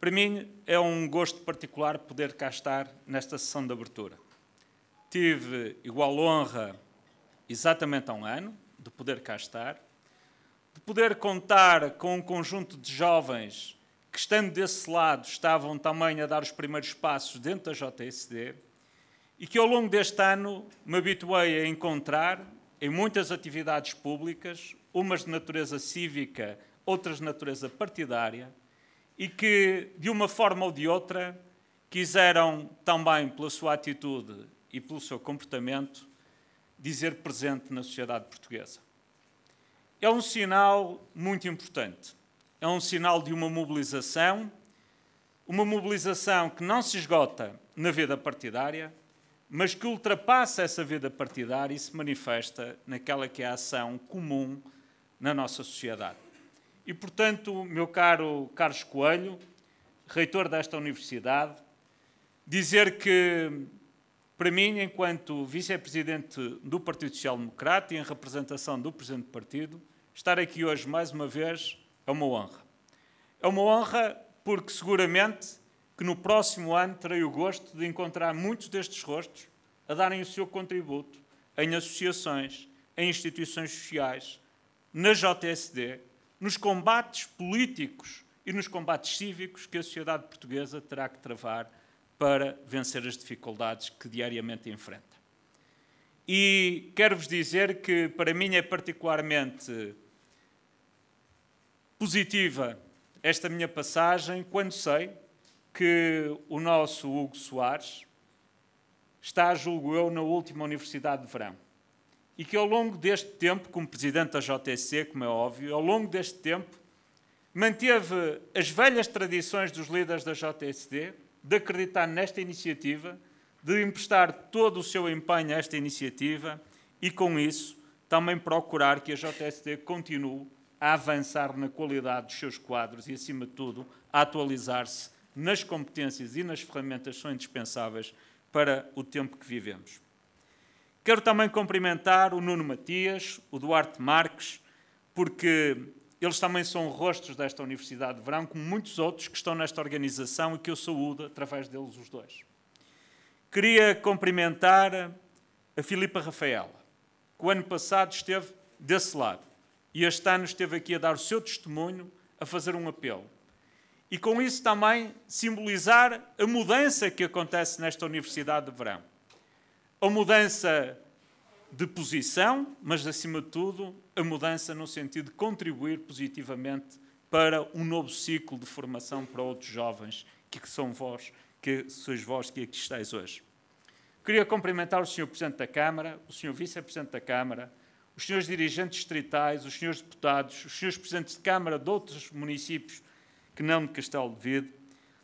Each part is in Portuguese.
Para mim é um gosto particular poder cá estar nesta sessão de abertura. Tive igual honra, exatamente há um ano, de poder cá estar, de poder contar com um conjunto de jovens que, estando desse lado, estavam também a dar os primeiros passos dentro da JSD e que, ao longo deste ano, me habituei a encontrar em muitas atividades públicas, umas de natureza cívica, outras de natureza partidária, e que, de uma forma ou de outra, quiseram também, pela sua atitude e pelo seu comportamento, dizer presente na sociedade portuguesa. É um sinal muito importante. É um sinal de uma mobilização que não se esgota na vida partidária, mas que ultrapassa essa vida partidária e se manifesta naquela que é a ação comum na nossa sociedade. E, portanto, meu caro Carlos Coelho, reitor desta universidade, dizer que, para mim, enquanto vice-presidente do Partido Social Democrata e em representação do presidente do partido, estar aqui hoje, mais uma vez, é uma honra. É uma honra porque, seguramente, que no próximo ano terei o gosto de encontrar muitos destes rostos a darem o seu contributo em associações, em instituições sociais, na JSD, nos combates políticos e nos combates cívicos que a sociedade portuguesa terá que travar para vencer as dificuldades que diariamente enfrenta. E quero-vos dizer que, para mim, é particularmente positiva esta minha passagem quando sei que o nosso Hugo Soares está, julgo eu, na última Universidade de Verão. E que ao longo deste tempo, como presidente da JSC, como é óbvio, ao longo deste tempo, manteve as velhas tradições dos líderes da JSD de acreditar nesta iniciativa, de emprestar todo o seu empenho a esta iniciativa e, com isso, também procurar que a JSD continue a avançar na qualidade dos seus quadros e, acima de tudo, a atualizar-se nas competências e nas ferramentas que são indispensáveis para o tempo que vivemos. Quero também cumprimentar o Nuno Matias, o Duarte Marques, porque eles também são rostos desta Universidade de Verão, como muitos outros que estão nesta organização e que eu saúdo através deles os dois. Queria cumprimentar a Filipa Rafaela, que o ano passado esteve desse lado e este ano esteve aqui a dar o seu testemunho, a fazer um apelo. E com isso também simbolizar a mudança que acontece nesta Universidade de Verão. A mudança de posição, mas, acima de tudo, a mudança no sentido de contribuir positivamente para um novo ciclo de formação para outros jovens, que sois vós que aqui estáis hoje. Queria cumprimentar o Sr. Presidente da Câmara, o Sr. Vice-Presidente da Câmara, os Srs. Dirigentes distritais, os Srs. Deputados, os Srs. Presidentes de Câmara de outros municípios que não de Castelo de Vide.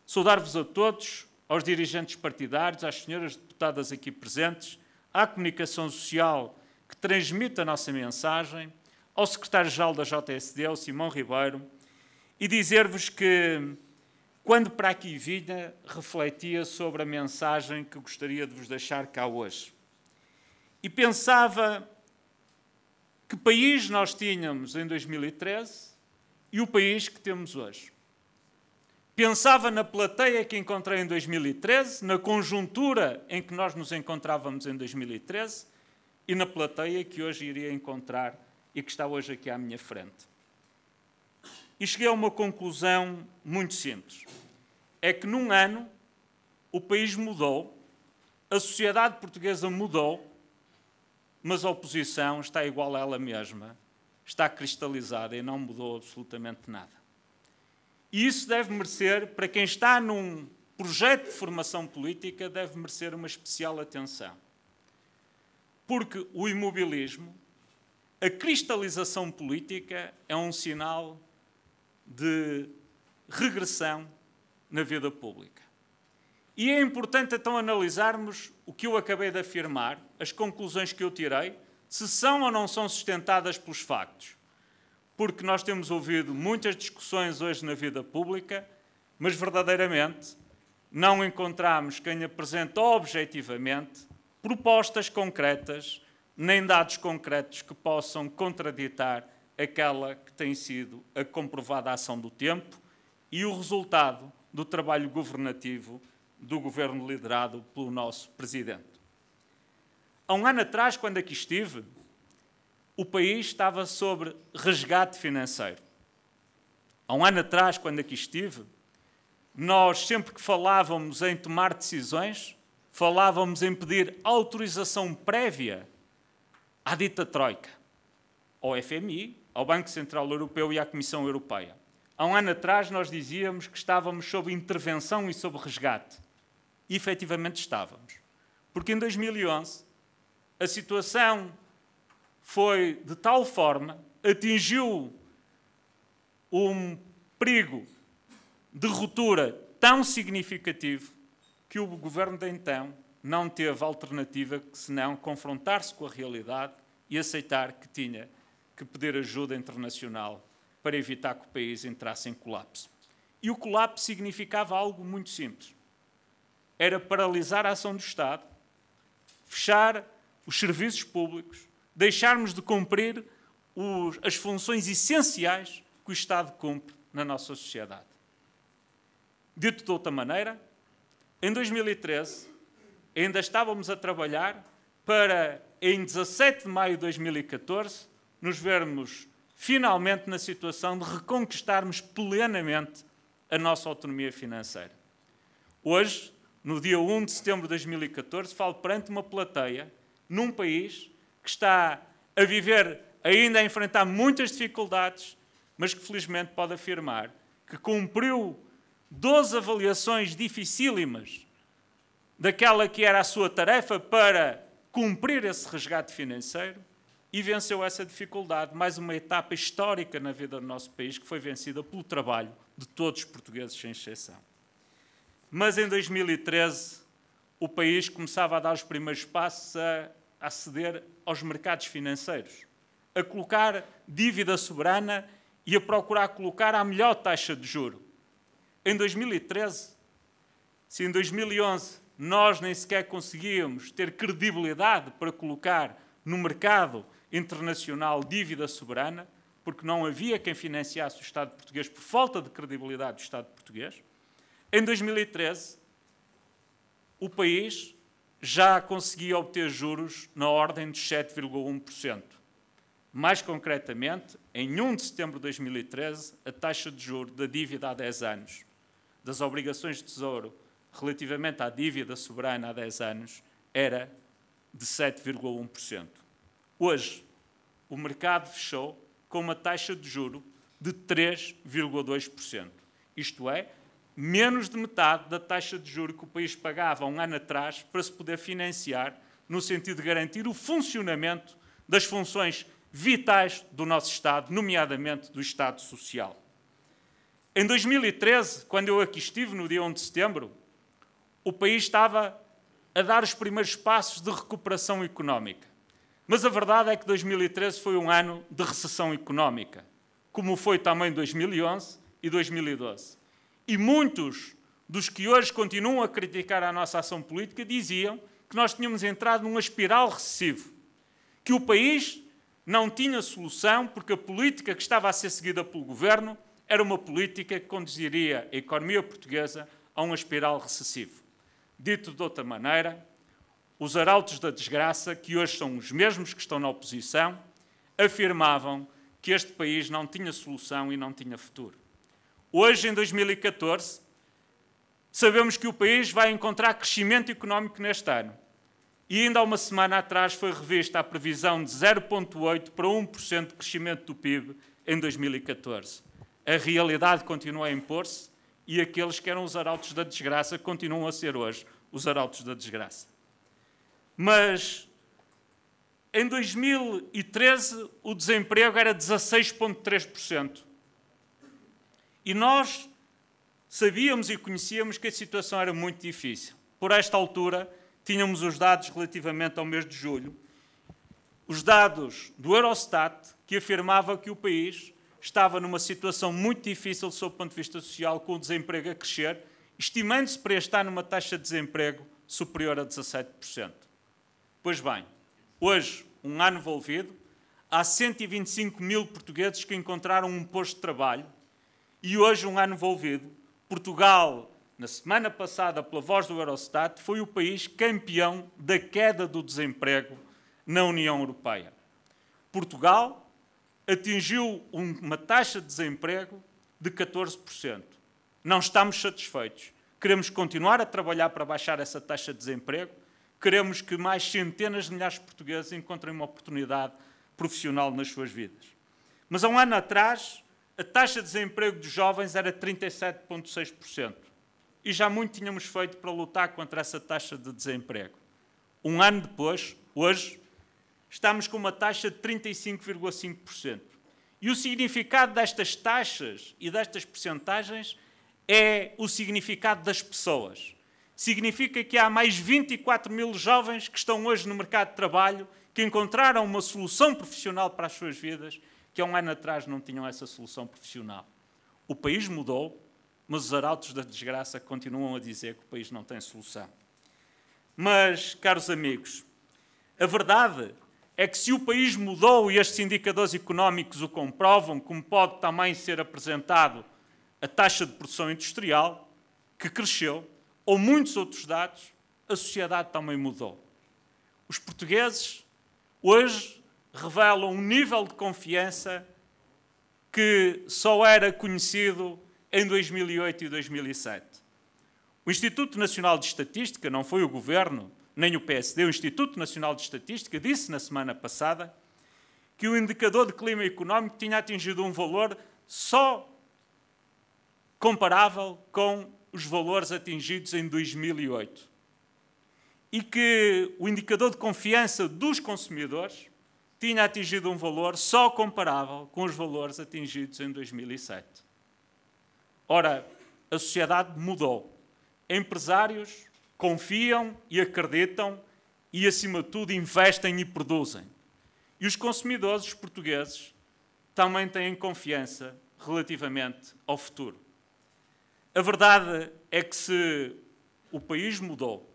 Saudar-vos a todos, aos dirigentes partidários, às senhoras deputadas aqui presentes, à comunicação social que transmite a nossa mensagem, ao secretário-geral da JSD, ao Simão Ribeiro, e dizer-vos que, quando para aqui vinha, refletia sobre a mensagem que gostaria de vos deixar cá hoje. E pensava que país nós tínhamos em 2013 e o país que temos hoje. Pensava na plateia que encontrei em 2013, na conjuntura em que nós nos encontrávamos em 2013 e na plateia que hoje iria encontrar e que está hoje aqui à minha frente. E cheguei a uma conclusão muito simples. É que num ano o país mudou, a sociedade portuguesa mudou, mas a oposição está igual a ela mesma, está cristalizada e não mudou absolutamente nada. E isso deve merecer, para quem está num projeto de formação política, deve merecer uma especial atenção. Porque o imobilismo, a cristalização política, é um sinal de regressão na vida pública. E é importante então analisarmos o que eu acabei de afirmar, as conclusões que eu tirei, se são ou não são sustentadas pelos factos. Porque nós temos ouvido muitas discussões hoje na vida pública, mas verdadeiramente não encontramos quem apresente objetivamente propostas concretas, nem dados concretos que possam contraditar aquela que tem sido a comprovada ação do tempo e o resultado do trabalho governativo do governo liderado pelo nosso Presidente. Há um ano atrás, quando aqui estive, o país estava sob resgate financeiro. Há um ano atrás, quando aqui estive, nós, sempre que falávamos em tomar decisões, falávamos em pedir autorização prévia à dita Troika, ao FMI, ao Banco Central Europeu e à Comissão Europeia. Há um ano atrás nós dizíamos que estávamos sob intervenção e sob resgate. E efetivamente estávamos. Porque em 2011 a situação foi de tal forma, atingiu um perigo de ruptura tão significativo que o governo de então não teve alternativa senão confrontar-se com a realidade e aceitar que tinha que pedir ajuda internacional para evitar que o país entrasse em colapso. E o colapso significava algo muito simples. Era paralisar a ação do Estado, fechar os serviços públicos, deixarmos de cumprir as funções essenciais que o Estado cumpre na nossa sociedade. Dito de outra maneira, em 2013, ainda estávamos a trabalhar para, em 17 de maio de 2014, nos vermos finalmente na situação de reconquistarmos plenamente a nossa autonomia financeira. Hoje, no dia 1 de setembro de 2014, falo perante uma plateia, num país que está a viver, ainda a enfrentar muitas dificuldades, mas que felizmente pode afirmar que cumpriu 12 avaliações dificílimas daquela que era a sua tarefa para cumprir esse resgate financeiro e venceu essa dificuldade, mais uma etapa histórica na vida do nosso país que foi vencida pelo trabalho de todos os portugueses, sem exceção. Mas em 2013 o país começava a dar os primeiros passos a aceder aos mercados financeiros, a colocar dívida soberana e a procurar colocar a melhor taxa de juro. Em 2013, se em 2011 nós nem sequer conseguíamos ter credibilidade para colocar no mercado internacional dívida soberana, porque não havia quem financiasse o Estado português por falta de credibilidade do Estado português, em 2013 o país já conseguia obter juros na ordem de 7,1%. Mais concretamente, em 1 de setembro de 2013, a taxa de juros da dívida há 10 anos, das obrigações de tesouro relativamente à dívida soberana há 10 anos, era de 7,1%. Hoje, o mercado fechou com uma taxa de juro de 3,2%. Isto é, menos de metade da taxa de juros que o país pagava há um ano atrás para se poder financiar, no sentido de garantir o funcionamento das funções vitais do nosso Estado, nomeadamente do Estado Social. Em 2013, quando eu aqui estive, no dia 1 de setembro, o país estava a dar os primeiros passos de recuperação económica. Mas a verdade é que 2013 foi um ano de recessão económica, como foi também 2011 e 2012. E muitos dos que hoje continuam a criticar a nossa ação política diziam que nós tínhamos entrado numa espiral recessiva, que o país não tinha solução porque a política que estava a ser seguida pelo governo era uma política que conduziria a economia portuguesa a uma espiral recessiva. Dito de outra maneira, os arautos da desgraça, que hoje são os mesmos que estão na oposição, afirmavam que este país não tinha solução e não tinha futuro. Hoje, em 2014, sabemos que o país vai encontrar crescimento económico neste ano. E ainda há uma semana atrás foi revista a previsão de 0,8% para 1% de crescimento do PIB em 2014. A realidade continua a impor-se e aqueles que eram os arautos da desgraça continuam a ser hoje os arautos da desgraça. Mas em 2013 o desemprego era 16,3%. E nós sabíamos e conhecíamos que a situação era muito difícil. Por esta altura, tínhamos os dados relativamente ao mês de julho, os dados do Eurostat, que afirmava que o país estava numa situação muito difícil sob o ponto de vista social, com o desemprego a crescer, estimando-se para este ano uma taxa de desemprego superior a 17%. Pois bem, hoje, um ano envolvido, há 125 mil portugueses que encontraram um posto de trabalho e hoje, um ano envolvido, Portugal, na semana passada, pela voz do Eurostat, foi o país campeão da queda do desemprego na União Europeia. Portugal atingiu uma taxa de desemprego de 14%. Não estamos satisfeitos. Queremos continuar a trabalhar para baixar essa taxa de desemprego. Queremos que mais centenas de milhares de portugueses encontrem uma oportunidade profissional nas suas vidas. Mas há um ano atrás, a taxa de desemprego dos jovens era 37,6%. E já muito tínhamos feito para lutar contra essa taxa de desemprego. Um ano depois, hoje, estamos com uma taxa de 35,5%. E o significado destas taxas e destas percentagens é o significado das pessoas. Significa que há mais 24 mil jovens que estão hoje no mercado de trabalho, que encontraram uma solução profissional para as suas vidas, que há um ano atrás não tinham essa solução profissional. O país mudou, mas os arautos da desgraça continuam a dizer que o país não tem solução. Mas, caros amigos, a verdade é que se o país mudou, e estes indicadores económicos o comprovam, como pode também ser apresentado a taxa de produção industrial, que cresceu, ou muitos outros dados, a sociedade também mudou. Os portugueses hoje revelam um nível de confiança que só era conhecido em 2008 e 2007. O Instituto Nacional de Estatística, não foi o Governo, nem o PSD, o Instituto Nacional de Estatística disse na semana passada que o indicador de clima económico tinha atingido um valor só comparável com os valores atingidos em 2008. E que o indicador de confiança dos consumidores tinha atingido um valor só comparável com os valores atingidos em 2007. Ora, a sociedade mudou. Empresários confiam e acreditam e, acima de tudo, investem e produzem. E os consumidores, os portugueses, também têm confiança relativamente ao futuro. A verdade é que se o país mudou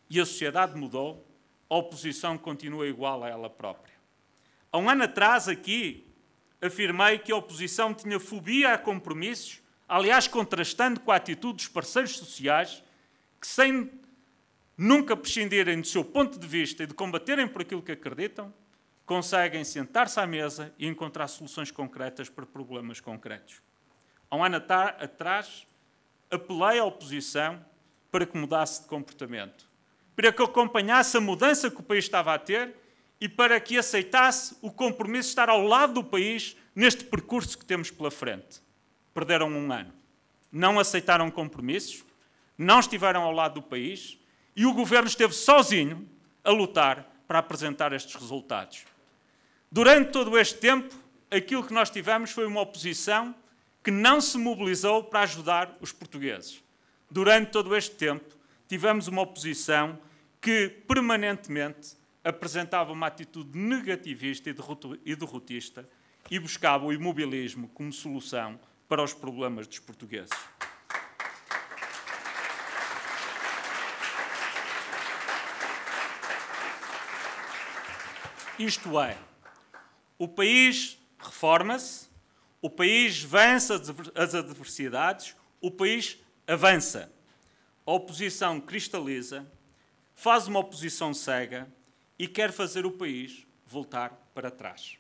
e a sociedade mudou, a oposição continua igual a ela própria. Há um ano atrás, aqui, afirmei que a oposição tinha fobia a compromissos, aliás, contrastando com a atitude dos parceiros sociais, que, sem nunca prescindirem do seu ponto de vista e de combaterem por aquilo que acreditam, conseguem sentar-se à mesa e encontrar soluções concretas para problemas concretos. Há um ano atrás, apelei à oposição para que mudasse de comportamento, para que acompanhasse a mudança que o país estava a ter e para que aceitasse o compromisso de estar ao lado do país neste percurso que temos pela frente. Perderam um ano. Não aceitaram compromissos, não estiveram ao lado do país e o Governo esteve sozinho a lutar para apresentar estes resultados. Durante todo este tempo, aquilo que nós tivemos foi uma oposição que não se mobilizou para ajudar os portugueses. Durante todo este tempo, tivemos uma oposição que permanentemente apresentava uma atitude negativista e derrotista e buscava o imobilismo como solução para os problemas dos portugueses. Isto é, o país reforma-se, o país vence as adversidades, o país avança. A oposição cristaliza, faz uma oposição cega e quer fazer o país voltar para trás.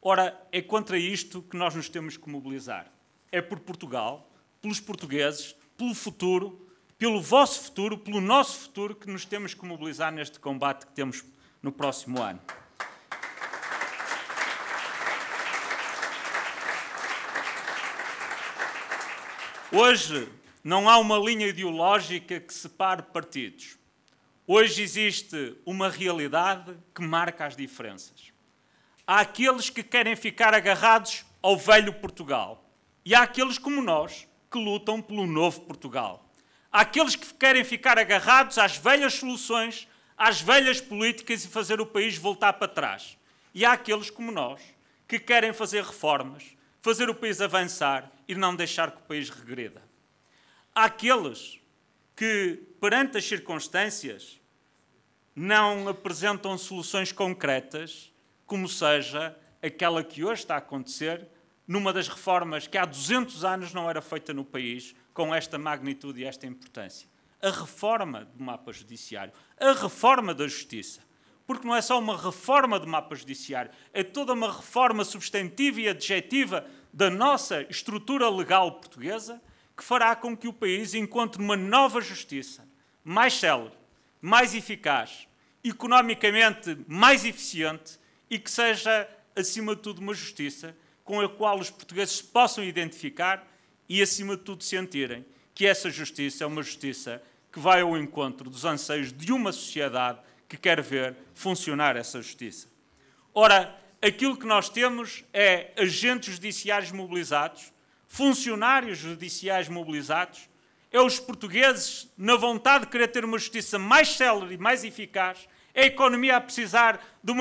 Ora, é contra isto que nós nos temos que mobilizar. É por Portugal, pelos portugueses, pelo futuro, pelo vosso futuro, pelo nosso futuro, que nos temos que mobilizar neste combate que temos no próximo ano. Hoje não há uma linha ideológica que separe partidos. Hoje existe uma realidade que marca as diferenças. Há aqueles que querem ficar agarrados ao velho Portugal e há aqueles como nós que lutam pelo novo Portugal. Há aqueles que querem ficar agarrados às velhas soluções, às velhas políticas e fazer o país voltar para trás. E há aqueles como nós que querem fazer reformas, fazer o país avançar e não deixar que o país regreda. Há aqueles que, perante as circunstâncias, não apresentam soluções concretas, como seja aquela que hoje está a acontecer numa das reformas que há 200 anos não era feita no país, com esta magnitude e esta importância. A reforma do mapa judiciário, a reforma da justiça. Porque não é só uma reforma do mapa judiciário, é toda uma reforma substantiva e adjetiva da nossa estrutura legal portuguesa que fará com que o país encontre uma nova justiça, mais célere, mais eficaz, economicamente mais eficiente e que seja, acima de tudo, uma justiça com a qual os portugueses se possam identificar e, acima de tudo, sentirem que essa justiça é uma justiça que vai ao encontro dos anseios de uma sociedade que quer ver funcionar essa justiça. Ora, aquilo que nós temos é agentes judiciários mobilizados, funcionários judiciais mobilizados, é os portugueses na vontade de querer ter uma justiça mais célere e mais eficaz, é a economia a precisar de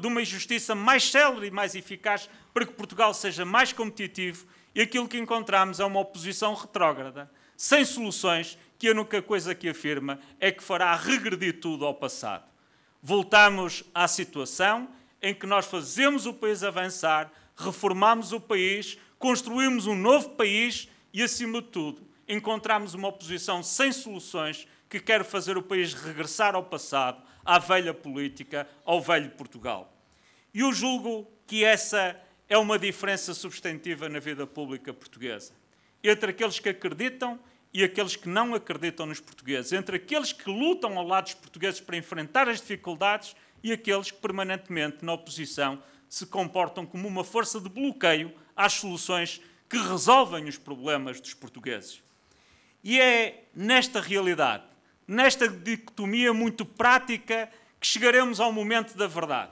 uma justiça mais célere e mais eficaz para que Portugal seja mais competitivo, e aquilo que encontramos é uma oposição retrógrada, sem soluções, que a única coisa que afirma é que fará regredir tudo ao passado. Voltamos à situação em que nós fazemos o país avançar, reformamos o país, construímos um novo país e, acima de tudo, encontramos uma oposição sem soluções que quer fazer o país regressar ao passado, à velha política, ao velho Portugal. E eu julgo que essa é uma diferença substantiva na vida pública portuguesa, entre aqueles que acreditam e aqueles que não acreditam nos portugueses, entre aqueles que lutam ao lado dos portugueses para enfrentar as dificuldades e aqueles que permanentemente, na oposição, se comportam como uma força de bloqueio às soluções que resolvem os problemas dos portugueses. E é nesta realidade, nesta dicotomia muito prática, que chegaremos ao momento da verdade,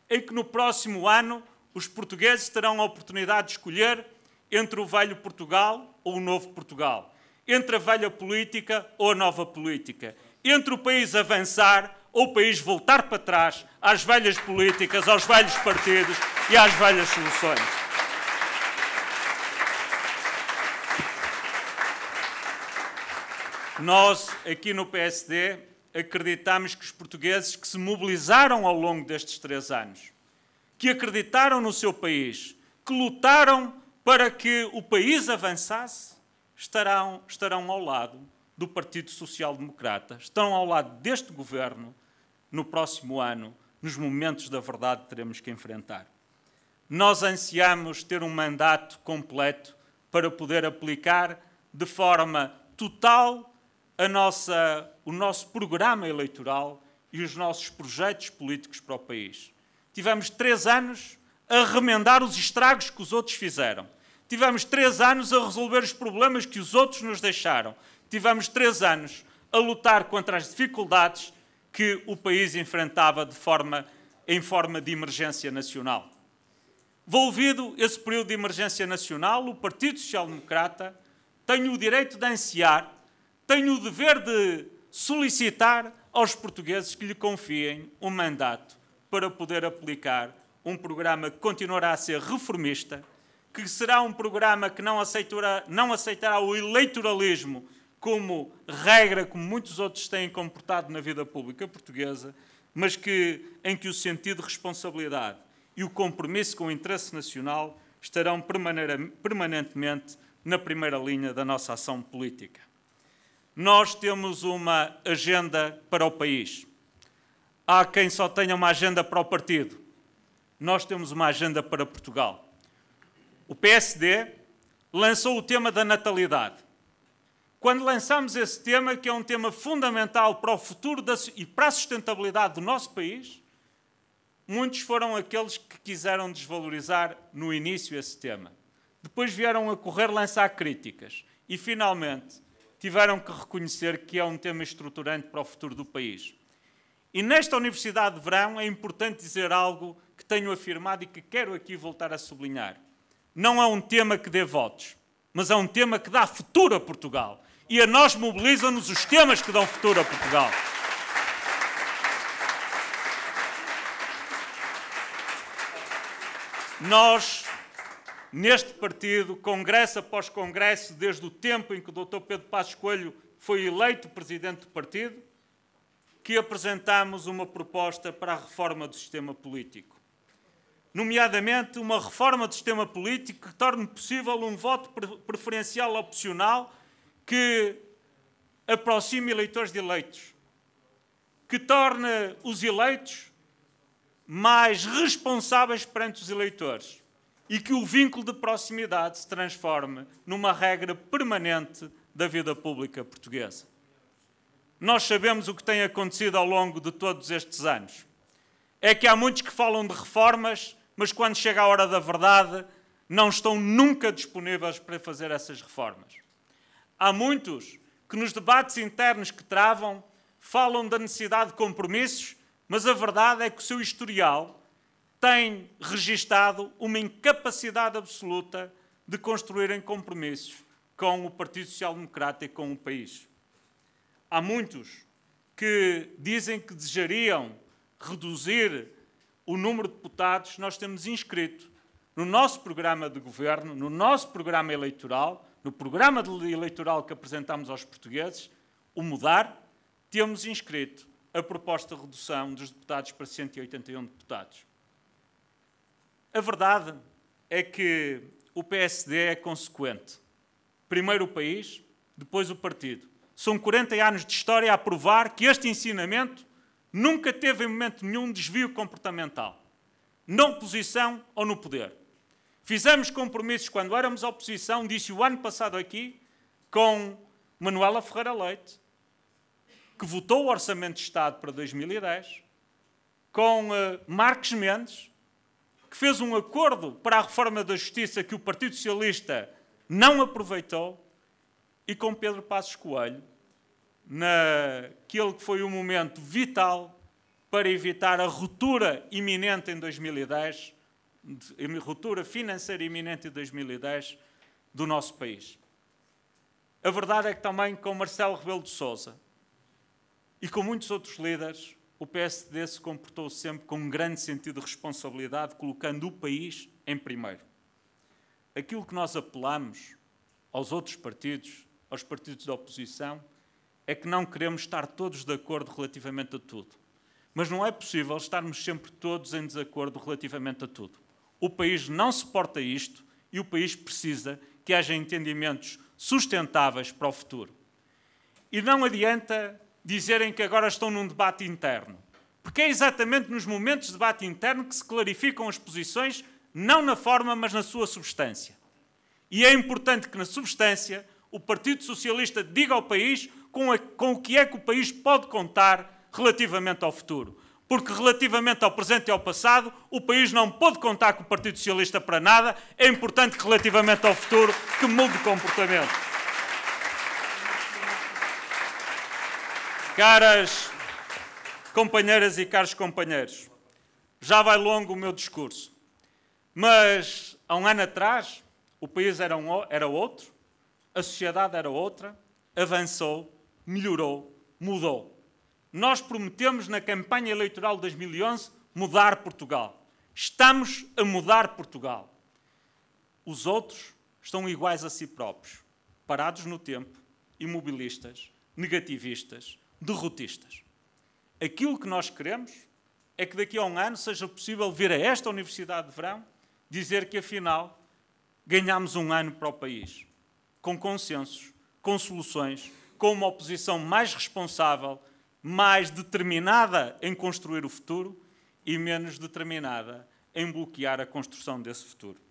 em que no próximo ano os portugueses terão a oportunidade de escolher entre o velho Portugal ou o novo Portugal, entre a velha política ou a nova política, entre o país avançar ou o país voltar para trás às velhas políticas, aos velhos partidos e às velhas soluções. Nós, aqui no PSD, acreditamos que os portugueses que se mobilizaram ao longo destes 3 anos, que acreditaram no seu país, que lutaram para que o país avançasse, estarão ao lado do Partido Social Democrata, estarão ao lado deste governo no próximo ano, nos momentos da verdade que teremos que enfrentar. Nós ansiamos ter um mandato completo para poder aplicar de forma total o nosso programa eleitoral e os nossos projetos políticos para o país. Tivemos 3 anos a remendar os estragos que os outros fizeram. Tivemos 3 anos a resolver os problemas que os outros nos deixaram. Tivemos 3 anos a lutar contra as dificuldades que o país enfrentava em forma de emergência nacional. Volvido esse período de emergência nacional, o Partido Social Democrata tem o direito de ansiar, tem o dever de solicitar aos portugueses que lhe confiem um mandato para poder aplicar um programa que continuará a ser reformista, que será um programa que não aceitará o eleitoralismo como regra, como muitos outros têm comportado na vida pública portuguesa, mas em que o sentido de responsabilidade e o compromisso com o interesse nacional estarão permanentemente na primeira linha da nossa ação política. Nós temos uma agenda para o país. Há quem só tenha uma agenda para o partido. Nós temos uma agenda para Portugal. O PSD lançou o tema da natalidade. Quando lançamos esse tema, que é um tema fundamental para o futuro e para a sustentabilidade do nosso país, muitos foram aqueles que quiseram desvalorizar no início esse tema. Depois vieram a correr lançar críticas e, finalmente, tiveram que reconhecer que é um tema estruturante para o futuro do país. E nesta Universidade de Verão é importante dizer algo que tenho afirmado e que quero aqui voltar a sublinhar. Não é um tema que dê votos, mas é um tema que dá futuro a Portugal. E a nós mobilizam-nos os temas que dão futuro a Portugal. Nós, neste partido, congresso após congresso, desde o tempo em que o Dr. Pedro Passos Coelho foi eleito presidente do partido, que apresentámos uma proposta para a reforma do sistema político. Nomeadamente, uma reforma do sistema político que torne possível um voto preferencial opcional que aproxime eleitores de eleitos, que torne os eleitos mais responsáveis perante os eleitores e que o vínculo de proximidade se transforme numa regra permanente da vida pública portuguesa. Nós sabemos o que tem acontecido ao longo de todos estes anos. É que há muitos que falam de reformas, mas quando chega a hora da verdade, não estão nunca disponíveis para fazer essas reformas. Há muitos que nos debates internos que travam falam da necessidade de compromissos, mas a verdade é que o seu historial tem registado uma incapacidade absoluta de construírem compromissos com o Partido Social Democrata e com o país. Há muitos que dizem que desejariam reduzir o número de deputados que nós temos inscrito no nosso programa de governo, no nosso programa eleitoral, no programa eleitoral que apresentamos aos portugueses, o mudar, temos inscrito a proposta de redução dos deputados para 181 deputados. A verdade é que o PSD é consequente. Primeiro o país, depois o partido. São 40 anos de história a provar que este ensinamento nunca teve em momento nenhum desvio comportamental, na oposição ou no poder. Fizemos compromissos quando éramos oposição, disse o ano passado aqui, com Manuela Ferreira Leite, que votou o Orçamento de Estado para 2010, com Marques Mendes, que fez um acordo para a reforma da Justiça que o Partido Socialista não aproveitou, e com Pedro Passos Coelho, naquele que foi um momento vital para evitar a ruptura iminente em 2010, a ruptura financeira iminente em 2010 do nosso país. A verdade é que também com Marcelo Rebelo de Sousa e com muitos outros líderes, o PSD se comportou sempre com um grande sentido de responsabilidade, colocando o país em primeiro. Aquilo que nós apelamos aos outros partidos, aos partidos da oposição, é que não queremos estar todos de acordo relativamente a tudo. Mas não é possível estarmos sempre todos em desacordo relativamente a tudo. O país não suporta isto e o país precisa que haja entendimentos sustentáveis para o futuro. E não adianta dizerem que agora estão num debate interno, porque é exatamente nos momentos de debate interno que se clarificam as posições, não na forma, mas na sua substância. E é importante que na substância o Partido Socialista diga ao país com o que é que o país pode contar relativamente ao futuro. Porque relativamente ao presente e ao passado, o país não pode contar com o Partido Socialista para nada. É importante que relativamente ao futuro, que mude de comportamento. Caras companheiras e caros companheiros, já vai longo o meu discurso, mas há um ano atrás o país era outro, a sociedade era outra, avançou, melhorou, mudou. Nós prometemos na campanha eleitoral de 2011 mudar Portugal. Estamos a mudar Portugal. Os outros estão iguais a si próprios, parados no tempo, imobilistas, negativistas, derrotistas. Aquilo que nós queremos é que daqui a um ano seja possível vir a esta Universidade de Verão dizer que, afinal, ganhámos um ano para o país, com consensos, com soluções, com uma oposição mais responsável, mais determinada em construir o futuro e menos determinada em bloquear a construção desse futuro.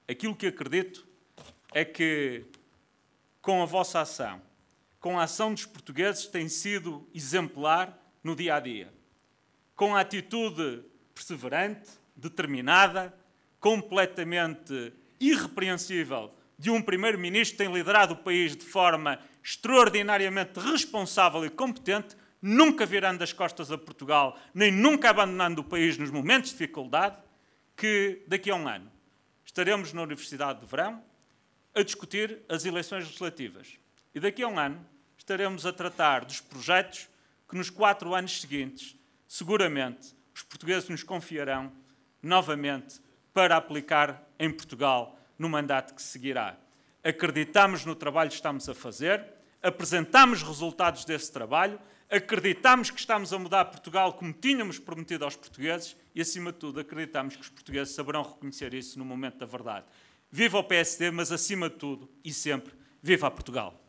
Aquilo que acredito é que, com a vossa ação, com a ação dos portugueses, tem sido exemplar no dia-a-dia. Com a atitude perseverante, determinada, completamente irrepreensível de um primeiro-ministro que tem liderado o país de forma extraordinariamente responsável e competente, nunca virando as costas a Portugal, nem nunca abandonando o país nos momentos de dificuldade, que daqui a um ano estaremos na Universidade de Verão a discutir as eleições legislativas. E daqui a um ano estaremos a tratar dos projetos que nos 4 anos seguintes, seguramente, os portugueses nos confiarão novamente para aplicar em Portugal no mandato que seguirá. Acreditamos no trabalho que estamos a fazer, apresentamos resultados desse trabalho, acreditamos que estamos a mudar Portugal como tínhamos prometido aos portugueses e, acima de tudo, acreditamos que os portugueses saberão reconhecer isso no momento da verdade. Viva o PSD, mas, acima de tudo e sempre, viva Portugal!